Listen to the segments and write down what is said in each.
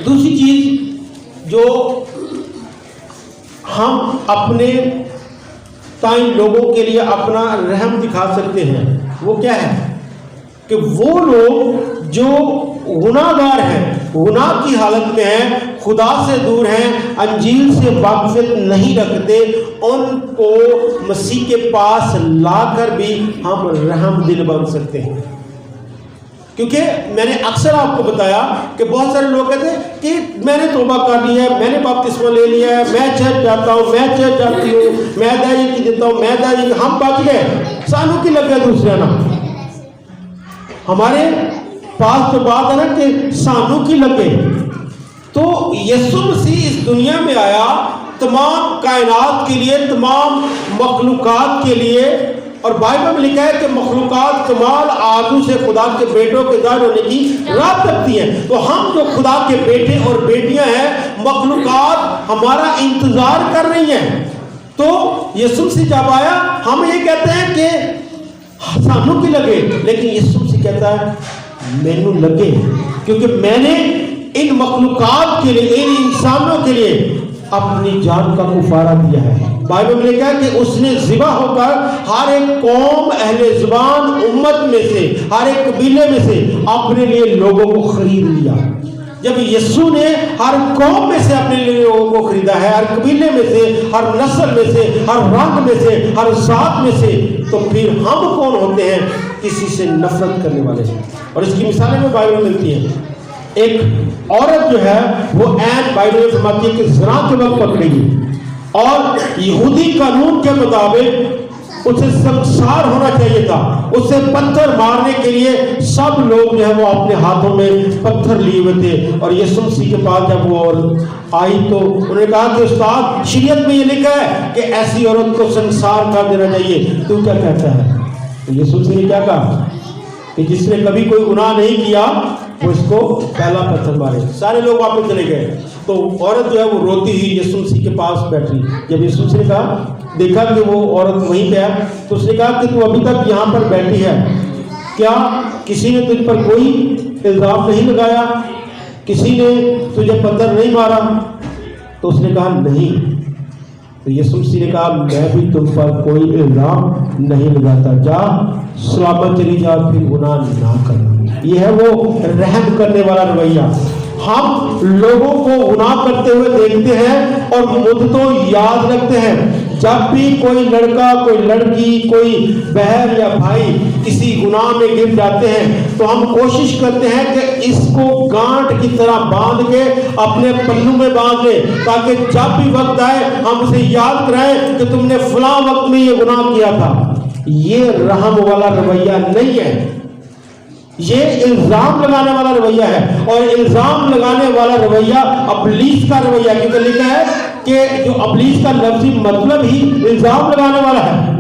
دوسری چیز جو ہم اپنے تائیں لوگوں کے لیے اپنا رحم دکھا سکتے ہیں وہ کیا ہے کہ وہ لوگ جو گناہ گار ہیں، گناہ کی حالت میں ہیں، خدا سے دور ہیں، انجیل سے واقفیت نہیں رکھتے، ان کو مسیح کے پاس لا کر بھی ہم رحم دل بن سکتے ہیں۔ کیونکہ میں نے اکثر آپ کو بتایا کہ بہت سارے لوگ کہتے ہیں کہ میں نے توبہ کر لی ہے، میں نے بپتسمہ لے لیا ہے، میں چرچ جاتا ہوں، میں چرچ جاتی ہوں، میں دائی کی دیتا ہوں، میں دائی کی، ہم بچ گئے، سانوں کی لگ گیا دوسرے نا۔ ہمارے پاس تو بات ہے نا کہ سانوں کی لگے۔ تو یسوع مسیح اس دنیا میں آیا تمام کائنات کے لیے، تمام مخلوقات کے لیے، اور بائبل میں لکھا ہے کہ مخلوقات کمال آرزو سے خدا کے بیٹوں کے ظاہر ہونے کی راہ رکھتی ہیں۔ تو ہم جو خدا کے بیٹے اور بیٹیاں ہیں، مخلوقات ہمارا انتظار کر رہی ہیں۔ تو یسوع مسیح جب آیا ہم یہ کہتے ہیں کہ سانوں کی لگے، لیکن یسوع مسیح کہتا ہے مینوں لگے، کیونکہ میں نے ان مخلوقات کے لیے، ان انسانوں کے لیے اپنی جان کا کفارہ دیا ہے۔ بائبل میں لکھا ہے کہ اس نے ذبح ہو کر ہر ایک قوم، اہل زبان، امت میں سے، ہر ایک قبیلے میں سے اپنے لیے لوگوں کو خرید لیا۔ جب یسوع نے ہر قوم میں سے اپنے لیے لوگوں کو خریدا ہے، ہر قبیلے میں سے، ہر نسل میں سے، ہر رنگ میں سے، ہر ذات میں سے، تو پھر ہم کون ہوتے ہیں؟ کسی سے نفرت کرنے والے ہیں۔ اور اس کی مثالیں میں بائبل میں ملتی ہیں۔ ایک عورت جو ہے وہ عین بائبل میں فرماتی ہے کہ زنا کے وقت پکڑی گئی، اور یہودی قانون کے مطابق اسے سنسار ہونا چاہیے تھا۔ اسے پتھر مارنے کے لیے سب لوگ جو ہے وہ اپنے ہاتھوں میں پتھر لیے ہوئے تھے۔ اور یسوع مسیح کے پاس جب وہ عورت آئی تو انہوں نے کہا کہ استاد، شریعت میں یہ لکھا ہے کہ ایسی عورت کو سنسار کر دینا چاہیے، تو کیا کہتا ہے؟ تو یسوع مسیح نے کیا کہا کہ جس نے کبھی کوئی گناہ نہیں کیا وہ اس کو پہلا پتھر مارے۔ سارے لوگ واپس چلے گئے۔ تو عورت جو ہے وہ روتی ہوئی یسوع مسیح کے پاس بیٹھی۔ جب یسوع مسیح نے کہا، دیکھا کہ وہ عورت وہیں پہ ہے، تو اس نے کہا کہ تو ابھی تک یہاں پر بیٹھی ہے، کیا کسی نے تجھ پر کوئی الزام نہیں لگایا؟ کسی نے تجھے پتھر نہیں مارا؟ تو اس نے کہا نہیں۔ تو یسوع مسیح نے کہا میں بھی تم پر کوئی الزام نہیں لگاتا، جا سلامت چلی جا، پھر گناہ نہ کرنا۔ یہ ہے وہ رحم کرنے والا رویہ۔ ہم لوگوں کو گناہ کرتے ہوئے دیکھتے ہیں اور مدتوں یاد رکھتے ہیں۔ جب بھی کوئی لڑکا، کوئی لڑکی، کوئی بہن یا بھائی کسی گناہ میں گر جاتے ہیں تو ہم کوشش کرتے ہیں کہ اس کو گانٹ کی طرح باندھ کے اپنے پلو میں باندھ لیں، تاکہ جب بھی وقت آئے ہم اسے یاد کرائیں کہ تم نے فلاں وقت میں یہ گناہ کیا تھا۔ یہ رحم والا رویہ نہیں ہے، یہ الزام لگانے والا رویہ ہے، اور الزام لگانے والا رویہ ابلیس کا رویہ ہے، کیونکہ لکھا ہے کہ جو ابلیس کا لفظی مطلب ہی الزام لگانے والا ہے۔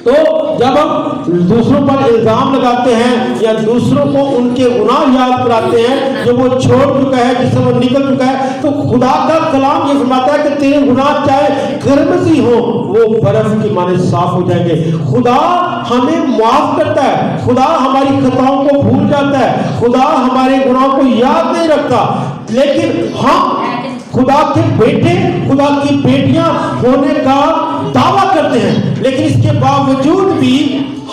تو جب ہم دوسروں پر الزام لگاتے ہیں یا دوسروں کو ان کے گناہ یاد کراتے ہیں جو وہ چھوڑ چکا ہے، جس سے وہ نکل چکا ہے، تو خدا کا کلام یہ فرماتا ہے کہ تیرے گناہ چاہے گرم ہی ہو وہ برف کی مانند صاف ہو جائیں گے۔ خدا ہمیں معاف کرتا ہے، خدا ہماری خطاؤں کو بھول جاتا ہے، خدا ہمارے گناہوں کو یاد نہیں رکھتا، لیکن ہم خدا کے بیٹے، خدا کی بیٹیاں ہونے کا دعویٰ کرتے ہیں، لیکن اس کے باوجود بھی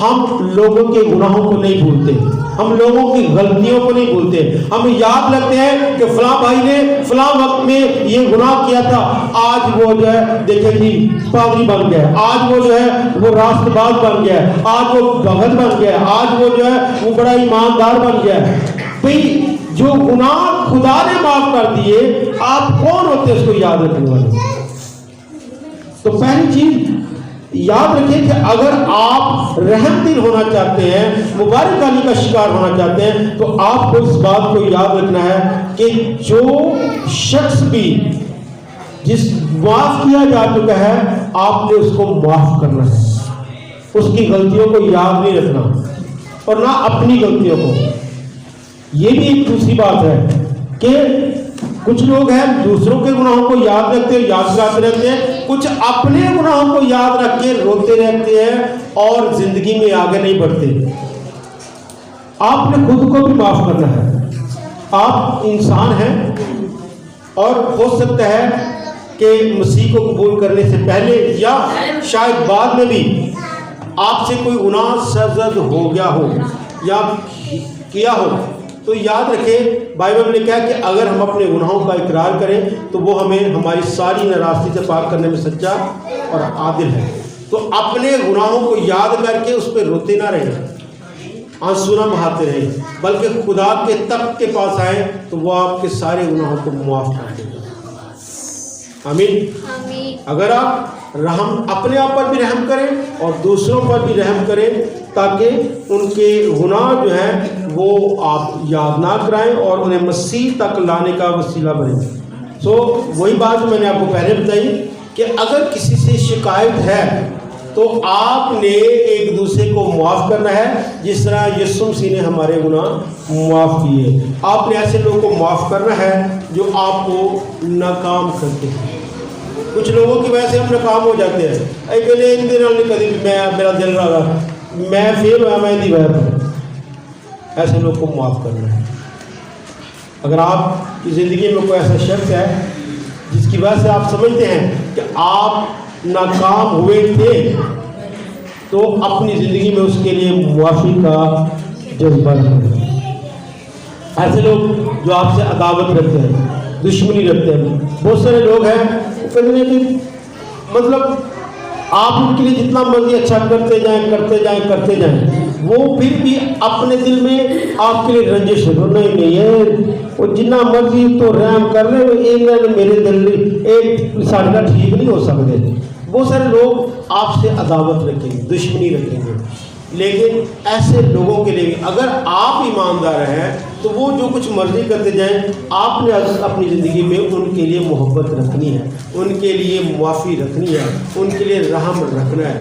ہم لوگوں کے گناہوں کو نہیں بھولتے، ہم لوگوں کی غلطیوں کو نہیں بھولتے۔ ہم یاد رکھتے ہیں کہ فلاں بھائی نے فلاں وقت میں یہ گناہ کیا تھا، آج وہ جو ہے دیکھیں جی پادری بن گیا، آج وہ جو ہے وہ راست باز بن گیا، آج وہ بھگت بن گیا، آج وہ جو ہے وہ بڑا ایماندار بن گیا۔ بھئی جو گناہ خدا نے معاف کر دیے، آپ کون ہوتے اس کو یاد رکھنے والے؟ تو پہلی چیز یاد رکھیں کہ اگر آپ رحم دل ہونا چاہتے ہیں، مبارک علی کا شکار ہونا چاہتے ہیں، تو آپ کو اس بات کو یاد رکھنا ہے کہ جو شخص بھی جس معاف کیا جا چکا ہے، آپ نے اس کو معاف کرنا ہے، اس کی غلطیوں کو یاد نہیں رکھنا اور نہ اپنی غلطیوں کو۔ یہ بھی ایک دوسری بات ہے کہ کچھ لوگ ہیں دوسروں کے گناہوں کو یاد رکھتے ہیں، یاد کراتے رہتے ہیں، کچھ اپنے گناہوں کو یاد رکھ کے روتے رہتے ہیں اور زندگی میں آگے نہیں بڑھتے۔ آپ نے خود کو بھی معاف کرنا ہے، آپ انسان ہیں اور ہو سکتا ہے کہ مسیح کو قبول کرنے سے پہلے یا شاید بعد میں بھی آپ سے کوئی گناہ سرزد ہو گیا ہو یا کیا ہو، تو یاد رکھیں بائبل نے کہا کہ اگر ہم اپنے گناہوں کا اقرار کریں تو وہ ہمیں ہماری ساری ناراستی سے پاک کرنے میں سچا اور عادل ہے۔ تو اپنے گناہوں کو یاد کر کے اس پہ روتے نہ رہیں، آنسو نہ بہاتے رہیں، بلکہ خدا کے تخت کے پاس آئیں تو وہ آپ کے سارے گناہوں کو معاف کر دے گا۔ آمین۔ اگر آپ رحم اپنے آپ پر بھی رحم کریں اور دوسروں پر بھی رحم کریں تاکہ ان کے گناہ جو ہیں وہ آپ یاد نہ کرائیں اور انہیں مسیح تک لانے کا وسیلہ بنیں۔ وہی بات جو میں نے آپ کو پہلے بتائی کہ اگر کسی سے شکایت ہے تو آپ نے ایک دوسرے کو معاف کرنا ہے، جس طرح یسوع مسیح نے ہمارے گناہ معاف کیے۔ آپ نے ایسے لوگوں کو معاف کرنا ہے جو آپ کو ناکام کرتے ہیں۔ کچھ لوگوں کی وجہ سے ہم ناکام ہو جاتے ہیں، ان دنوں نے کبھی میرا دل رہا میں فیل ہوا، میں دی وجہ پر۔ ایسے لوگ کو معاف کرنا ہے۔ اگر آپ کی زندگی میں کوئی ایسا شخص ہے جس کی وجہ سے آپ سمجھتے ہیں کہ آپ ناکام ہوئے تھے، تو اپنی زندگی میں اس کے لیے معافی کا جذبہ رکھیں۔ ایسے لوگ جو آپ سے عداوت رکھتے ہیں، دشمنی رکھتے ہیں، بہت سارے لوگ ہیں وہ کہتے ہیں کہ مطلب آپ ان کے لیے جتنا مرضی اچھا کرتے جائیں وہ پھر بھی اپنے دل میں آپ کے لیے رنجش ہے، نہیں ہے وہ جتنا مرضی تو رحم کر لے، ایک میرے دل ایک ساڑھا ٹھیک نہیں ہو سکتے۔ بہت سارے لوگ آپ سے عداوت رکھیں گے، دشمنی رکھیں گے، لیکن ایسے لوگوں کے لیے بھی اگر آپ ایماندار ہیں تو وہ جو کچھ مرضی کرتے جائیں، آپ نے اپنی زندگی میں ان کے لیے محبت رکھنی ہے، ان کے لیے معافی رکھنی ہے، ان کے لیے رحم رکھنا ہے۔